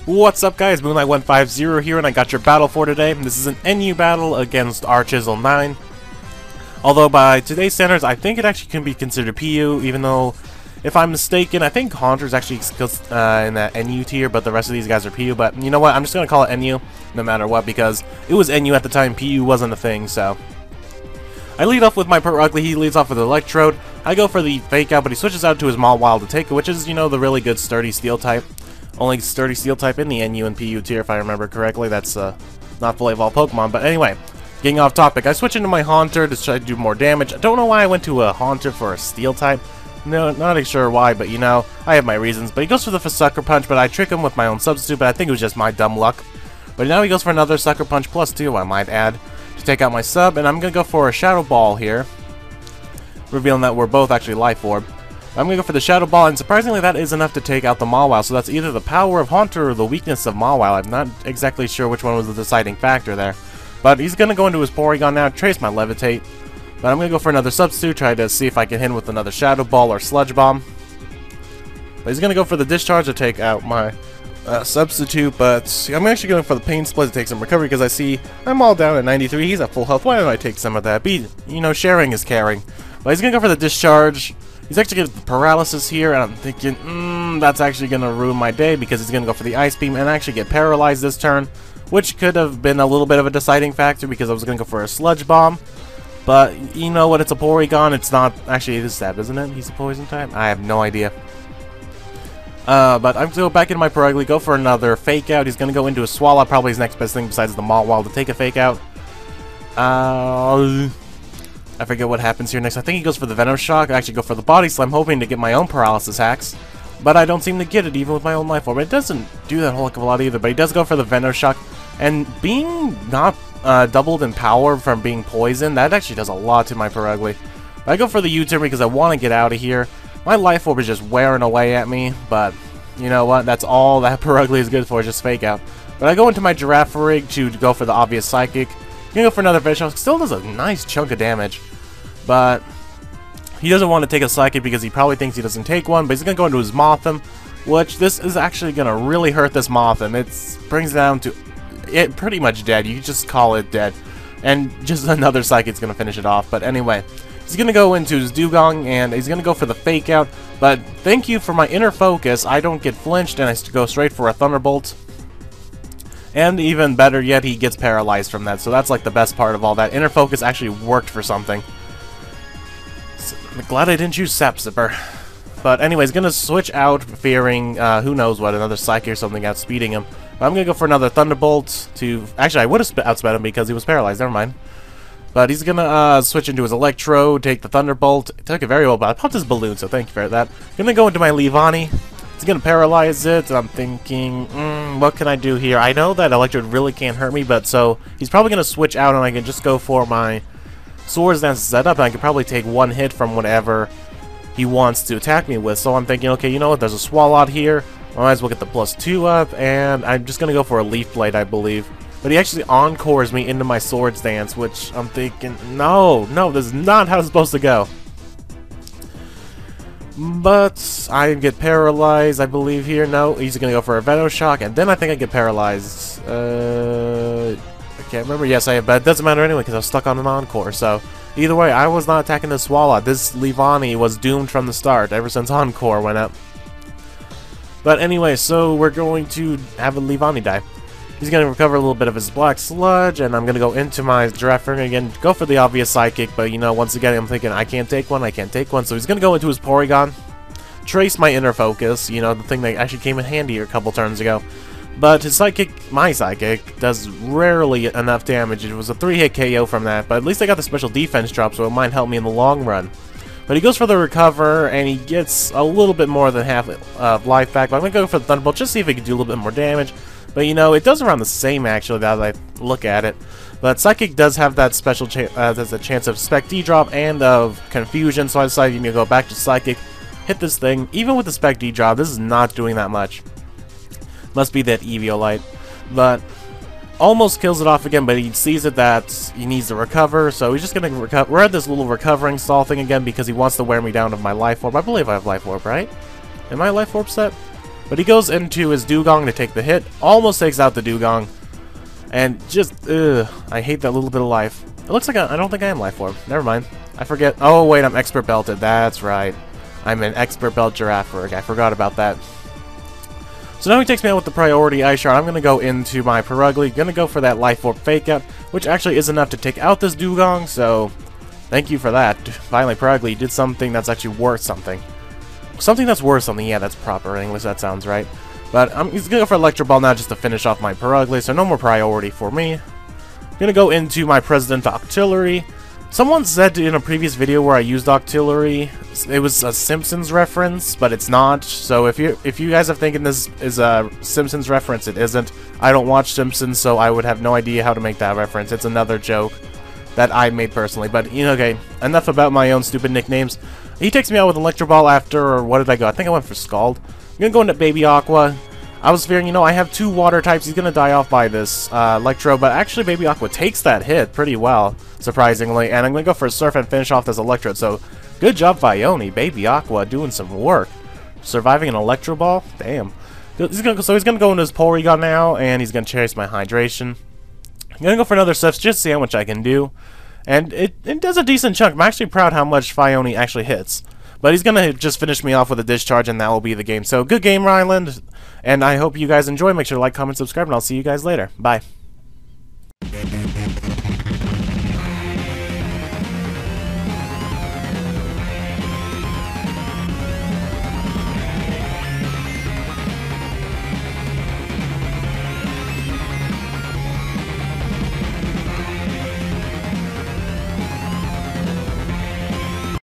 What's up guys, Moonlight 150 here, and I got your battle for today. This is an NU battle against Rchizzle9. Although by today's standards, I think it actually can be considered PU, even though, if I'm mistaken, I think Haunter's actually in that NU tier, but the rest of these guys are PU. But you know what, I'm just going to call it NU, no matter what, because it was NU at the time, PU wasn't a thing, so. I lead off with my Pert Ugly. He leads off with Electrode. I go for the Fake Out, but he switches out to his Mawile to take it, which is, you know, the really good sturdy steel type. Only sturdy steel type in the NU and PU tier, if I remember correctly. That's not fully evolved Pokemon. But anyway, getting off topic, I switch into my Haunter to try to do more damage. I don't know why I went to a Haunter for a steel type. No, not sure why, but you know, I have my reasons. But he goes for the Sucker Punch, but I trick him with my own substitute, but I think it was just my dumb luck. But now he goes for another Sucker Punch plus 2, I might add, to take out my sub, and I'm going to go for a Shadow Ball here, revealing that we're both actually Life Orb. I'm going to go for the Shadow Ball, and surprisingly that is enough to take out the Mawile, so that's either the power of Haunter or the weakness of Mawile. I'm not exactly sure which one was the deciding factor there. But he's going to go into his Porygon now, trace my Levitate. But I'm going to go for another substitute, try to see if I can hit him with another Shadow Ball or Sludge Bomb. But he's going to go for the Discharge to take out my substitute, but I'm actually going for the Pain Split to take some recovery because I see I'm all down at 93, he's at full health. Why don't I take some of that? You know, sharing is caring. But he's going to go for the Discharge. He's actually going to get the Paralysis here, and I'm thinking, that's actually going to ruin my day because he's going to go for the Ice Beam and actually get paralyzed this turn, which could have been a little bit of a deciding factor because I was going to go for a Sludge Bomb. But you know what, it's a Porygon, it's not, actually it is Stab, isn't it? He's a Poison type? I have no idea. But I'm going to go back into my Pert Ugly, go for another Fake Out. He's going to go into a Swallow, probably his next best thing besides the Mawile to take a Fake Out. I forget what happens here next. I think he goes for the Venom Shock. I actually go for the Body Slam, hoping to get my own Paralysis hacks. But I don't seem to get it, even with my own Life Orb. It doesn't do that whole heck of a lot either, but he does go for the Venom Shock. And being not doubled in power from being poisoned, that actually does a lot to my Pert Ugly. I go for the U-turn because I want to get out of here. My Life Orb is just wearing away at me, but you know what? That's all that Pert Ugly is good for, just Fake Out. But I go into my Giraffe Rig to go for the obvious Psychic. I'm gonna go for another Vicious Shock. Still does a nice chunk of damage, but he doesn't want to take a Psychic because he probably thinks he doesn't take one, but he's gonna go into his Mothim, which this is actually gonna really hurt this Mothim. It brings down to it pretty much dead. You just call it dead, and just another Psychic's gonna finish it off. But anyway, he's gonna go into his Dugong and he's gonna go for the Fake Out. But thank you for my Inner Focus. I don't get flinched and I go straight for a Thunderbolt. And even better yet, he gets paralyzed from that. So that's like the best part of all that. Inner Focus actually worked for something. So, I'm glad I didn't choose Sapsipper. But anyways, gonna switch out, fearing who knows what, another Psychic or something outspeeding him. But I'm gonna go for another Thunderbolt to... Actually, I would have outsped him because he was paralyzed. Never mind. But he's gonna switch into his Electro, take the Thunderbolt. Took it very well, but I popped his balloon, so thank you for that. Gonna go into my Leavanny. He's gonna paralyze it, and I'm thinking, what can I do here? I know that Electrode really can't hurt me, but so he's probably gonna switch out, and I can just go for my Swords Dance setup, and I can probably take one hit from whatever he wants to attack me with. So I'm thinking, okay, you know what? There's a Swalot here. I might as well get the +2 up, and I'm just gonna go for a Leaf Blade, I believe. But he actually encores me into my Swords Dance, which I'm thinking, no, this is not how it's supposed to go. But I get paralyzed, I believe here. No, he's gonna go for a Venom Shock, and then I think I get paralyzed. I can't remember. Yes, I have, but it doesn't matter anyway because I was stuck on an Encore. So either way, I was not attacking the Swallow. This Leavanny was doomed from the start ever since Encore went up. But anyway, so we're going to have a Leavanny die. He's going to recover a little bit of his Black Sludge, and I'm going to go into my Giraffe Ring again, go for the obvious Psychic, but you know, once again, I'm thinking, I can't take one, so he's going to go into his Porygon, trace my Inner Focus, you know, the thing that actually came in handy a couple turns ago, but his Psychic, my Psychic, does rarely enough damage. It was a 3-hit KO from that, but at least I got the special defense drop, so it might help me in the long run. But he goes for the Recover, and he gets a little bit more than half of life back, but I'm going to go for the Thunderbolt, just see if he can do a little bit more damage. But you know, it does around the same actually now that I look at it. But Psychic does have that special there's a chance of Spec D-Drop and of Confusion, so I decided to go back to Psychic, hit this thing. Even with the Spec D-Drop, this is not doing that much. Must be that Eviolite. But almost kills it off again, but he sees it that he needs to recover, so he's just going to recover. We're at this little recovering stall thing again because he wants to wear me down of my Life Orb. I believe I have Life Orb, right? Am I Life Orb set? But he goes into his Dugong to take the hit, almost takes out the Dugong, and just, I hate that little bit of life. It looks like I don't think I am life form. Never mind. I forget. Oh, wait, I'm expert belted. That's right. I'm an expert belt Girafarig. I forgot about that. So now he takes me out with the priority Ice Shard. I'm going to go into my Perugly. Going to go for that Life Orb Fake Out, which actually is enough to take out this Dugong, so thank you for that. Finally, Perugly did something that's actually worth something. Something that's worth something. Yeah, that's proper English. That sounds right. But he's going to go for Electro Ball now just to finish off my Perugly, so no more priority for me. I'm going to go into my President Octillery. Someone said in a previous video where I used Octillery, it was a Simpsons reference, but it's not. So if you guys are thinking this is a Simpsons reference, it isn't. I don't watch Simpsons, so I would have no idea how to make that reference. It's another joke that I made personally. But, you know, okay, enough about my own stupid nicknames. He takes me out with Electro Ball after, or what did I go? I think I went for Scald. I'm going to go into Baby Aqua. I was fearing, you know, I have 2 water types. He's going to die off by this Electro, but actually Baby Aqua takes that hit pretty well, surprisingly. And I'm going to go for a Surf and finish off this Electrode. So, good job, Vione. Baby Aqua doing some work. Surviving an Electro Ball? Damn. So he's going to go into his Porygon now, and he's going to chase my Hydration. I'm going to go for another Surf just to see how much I can do. And it does a decent chunk. I'm actually proud how much Vione actually hits. But he's going to just finish me off with a Discharge, and that will be the game. So, good game, Ryland. And I hope you guys enjoy. Make sure to like, comment, subscribe, and I'll see you guys later. Bye.